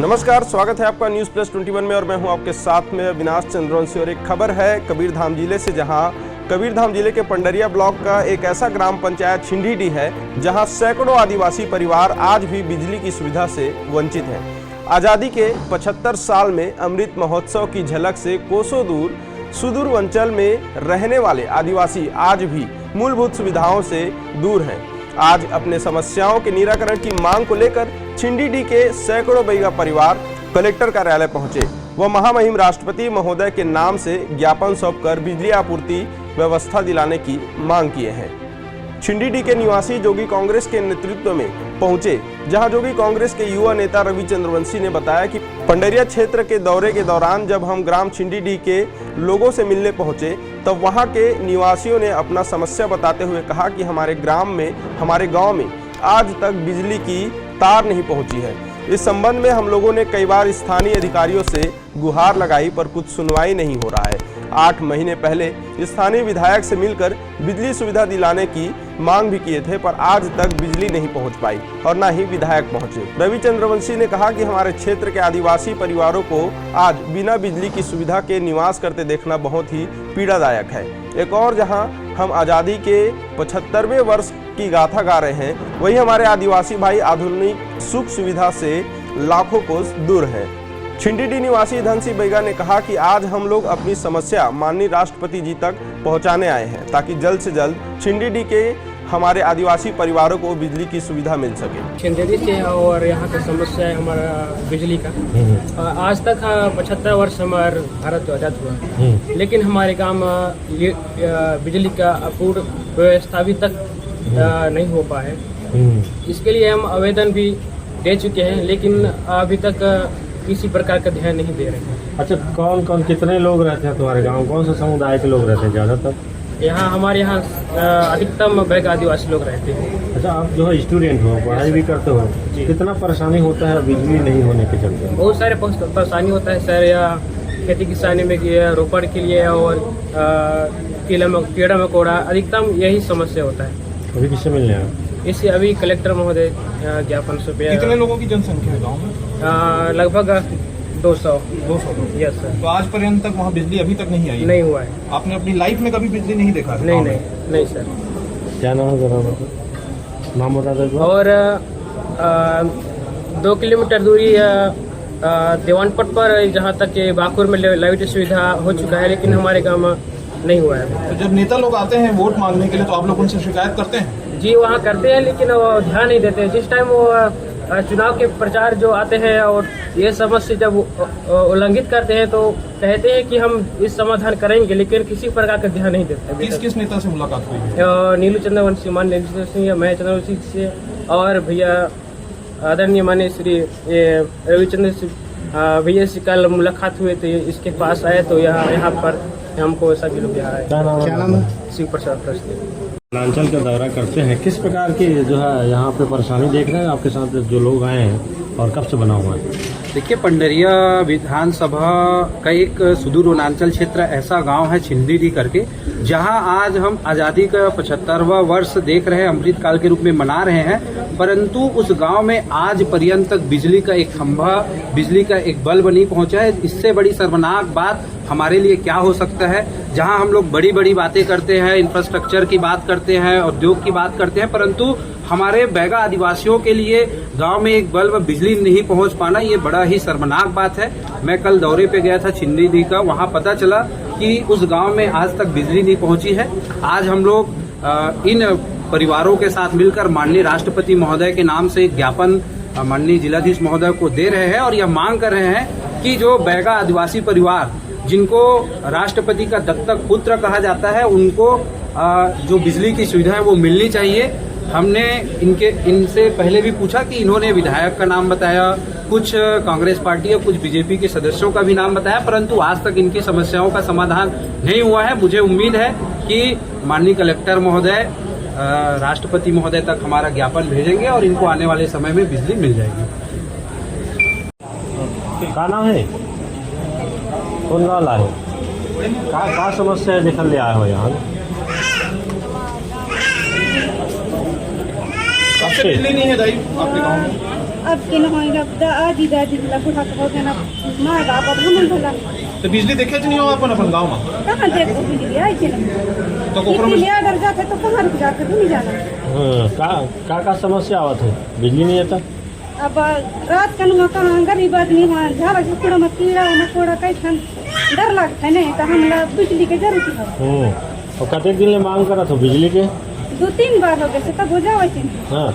नमस्कार, स्वागत है आपका न्यूज़ प्लस 21 में और मैं हूं आपके साथ में अविनाश चंद्रवंशी। और एक खबर है कबीरधाम जिले से, जहां कबीरधाम जिले के पंडरिया ब्लॉक का एक ऐसा ग्राम पंचायत छिंडीडी है जहां सैकड़ों आदिवासी परिवार आज भी बिजली की सुविधा से वंचित हैं। आज़ादी के 75 साल में अमृत महोत्सव की झलक से कोसों दूर सुदूर अंचल में रहने वाले आदिवासी आज भी मूलभूत सुविधाओं से दूर हैं। आज अपने समस्याओं के निराकरण की मांग को लेकर छिंडीडी के सैकड़ों बैगा परिवार कलेक्टर कार्यालय पहुंचे। वह महामहिम राष्ट्रपति महोदय के नाम से ज्ञापन सौंपकर बिजली आपूर्ति व्यवस्था दिलाने की मांग किए हैं। छिंडीडी के निवासी जोगी कांग्रेस के नेतृत्व में पहुंचे, जहां जोगी कांग्रेस के युवा नेता रवि चंद्रवंशी ने बताया कि पंडरिया क्षेत्र के दौरे के दौरान जब हम ग्राम छिंडीडी के लोगों से मिलने पहुंचे तब वहां के निवासियों ने अपना समस्या बताते हुए कहा कि हमारे गांव में आज तक बिजली की तार नहीं पहुंची है। इस संबंध में हम लोगों ने कई बार स्थानीय अधिकारियों से गुहार लगाई पर कुछ सुनवाई नहीं हो रहा है। 8 महीने पहले स्थानीय विधायक से मिलकर बिजली सुविधा दिलाने की मांग भी किए थे, पर आज तक बिजली नहीं पहुंच पाई और न ही विधायक पहुंचे। रवि चंद्रवंशी ने कहा कि हमारे क्षेत्र के आदिवासी परिवारों को आज बिना बिजली की सुविधा के निवास करते देखना बहुत ही पीड़ादायक है। एक और जहां हम आज़ादी के 75वें वर्ष की गाथा गा रहे हैं, वही हमारे आदिवासी भाई आधुनिक सुख सुविधा से लाखों कोस दूर हैं। छिंडीडी निवासी धनसी बैगा ने कहा कि आज हम लोग अपनी समस्या माननीय राष्ट्रपति जी तक पहुंचाने आए हैं ताकि जल्द से जल्द छिंडीडी के हमारे आदिवासी परिवारों को बिजली की सुविधा मिल सके। छिंडीडी के और यहाँ की समस्या है हमारा बिजली का। आज तक 75 वर्ष हमारा भारत आजाद हुआ, लेकिन हमारे गांव बिजली का अपूर्ण व्यवस्था अभी तक नहीं हो पाया है। इसके लिए हम आवेदन भी दे चुके हैं, लेकिन अभी तक किसी प्रकार का ध्यान नहीं दे रहे हैं। अच्छा, कौन कितने लोग रहते हैं तुम्हारे गांव? कौन से समुदाय के लोग रहते हैं ज़्यादातर? हमारे यहाँ अधिकतम बैग आदिवासी लोग रहते हैं। अच्छा, आप जो है स्टूडेंट हो, पढ़ाई भी करते हो, कितना परेशानी होता है बिजली नहीं होने के चलते? बहुत सारे परेशानी होता है सर, या खेती किसानी में रोपण के लिए और कीड़ा मकोड़ा, अधिकतम यही समस्या होता है। अभी किससे मिलने आए? इससे अभी कलेक्टर महोदय ज्ञापन सौंपे। कितने लोगों की जनसंख्या है गाँव में? लगभग 200। Yes sir. तो आज पर्यंत तक वहाँ बिजली अभी तक नहीं आई? नहीं हुआ है। आपने अपनी लाइफ में कभी बिजली नहीं देखा? नहीं सर। क्या नाम है जरा नाम बता दो। और 2 किलोमीटर दूरी देवानपट पर जहाँ तक बाकुर में लाइट सुविधा हो चुका है, लेकिन हमारे गाँव में नहीं हुआ है। तो जब नेता लोग आते हैं वोट मांगने के लिए तो आप लोग उनसे शिकायत करते हैं? जी, वहाँ करते हैं, लेकिन वो ध्यान नहीं देते। जिस टाइम वो चुनाव के प्रचार जो आते हैं और ये समस्या जब उल्लंघित करते हैं तो कहते हैं कि हम इस समाधान करेंगे, लेकिन किसी प्रकार का ध्यान नहीं देते। किस नेता से मुलाकात हुई? नीलू चंद्रवंशी, माननीय नीलू चंद्रवंशी, मैं चंद्रवंशी से, और भैया आदरणीय माननीय श्री रविचंद्र भैया से कल मुलाकात हुए थे। इसके पास आए तो यहाँ पर हमको सभी लोग यहाँ आए। क्या नाम है? शिव प्रसाद प्रश्न। वनांचल का दौरा करते हैं, किस प्रकार की जो है यहाँ पे परेशानी देख रहे हैं? आपके साथ जो लोग आए हैं और कब से बना हुआ है? देखिए, पंडरिया विधानसभा का एक सुदूर वनांचल क्षेत्र ऐसा गांव है छिंडीडी करके, जहां आज हम आज़ादी का 75वां वर्ष देख रहे हैं, अमृत काल के रूप में मना रहे हैं, परंतु उस गांव में आज पर्यंत तक बिजली का एक खंभा, बिजली का एक बल्ब नहीं पहुंचा है। इससे बड़ी शर्मनाक बात हमारे लिए क्या हो सकता है? जहां हम लोग बड़ी बड़ी बातें करते हैं, इंफ्रास्ट्रक्चर की बात करते हैं, उद्योग की बात करते हैं, परंतु हमारे बैगा आदिवासियों के लिए गांव में एक बल्ब बिजली नहीं पहुंच पाना, ये बड़ा ही शर्मनाक बात है। मैं कल दौरे पे गया था छिंडीडी का, वहां पता चला कि उस गांव में आज तक बिजली नहीं पहुंची है। आज हम लोग इन परिवारों के साथ मिलकर माननीय राष्ट्रपति महोदय के नाम से एक ज्ञापन माननीय जिलाधीश महोदय को दे रहे हैं और यह मांग कर रहे हैं कि जो बैगा आदिवासी परिवार जिनको राष्ट्रपति का दत्तक पुत्र कहा जाता है, उनको जो बिजली की सुविधा है वो मिलनी चाहिए। हमने इनसे पहले भी पूछा कि इन्होंने विधायक का नाम बताया, कुछ कांग्रेस पार्टी और कुछ बीजेपी के सदस्यों का भी नाम बताया, परंतु आज तक इनकी समस्याओं का समाधान नहीं हुआ है। मुझे उम्मीद है कि माननीय कलेक्टर महोदय राष्ट्रपति महोदय तक हमारा ज्ञापन भेजेंगे और इनको आने वाले समय में बिजली मिल जाएगी। क्या नाम है? कौन गाँव लाए? क्या समस्या निकल ले आए हो यहाँ? बिजली नहीं है दाई आपके गाँव में? अब के न होएगा दादी दादी ला बुढ़ा हो गया ना माँ बाप अब हम भला तो बिजली देखे नहीं हो अपन अपन गाँव में कहाँ देखो बिजली आई थी ना तो कोकरों में इतनी डर जाते तो कहाँ रुक जाते तुम नहीं जाना का समस्या आवत है बिजली नहीं आता अब रात का नुमा कहाँ गरीब आदमी वहाँ झाड़ा झुकड़ा में कीड़ा मकोड़ा कैसन डर लगता है नहीं तो हम बिजली के जरूरत है और कते दिन ले मांग करत हो बिजली के 2-3 बार हो गए तब हो जाओ हाँ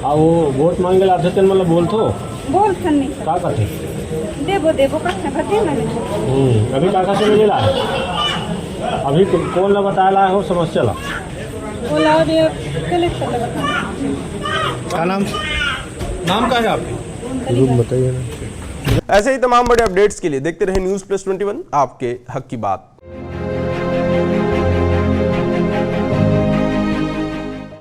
आ वो वोट मांगे ला थे मतलब बोलतो बोल खन्नी का कहते देवो देवो कहाँ भरते ना अभी काका से मिले ला अभी कौन ला बताया ला हो समस्या ला बोला और ये कलेक्टर ने बताया का नाम का है आपके ऐसे ही तमाम बड़े अपडेट्स के लिए देखते रहे न्यूज़ प्लस 21 आपके हक की बात।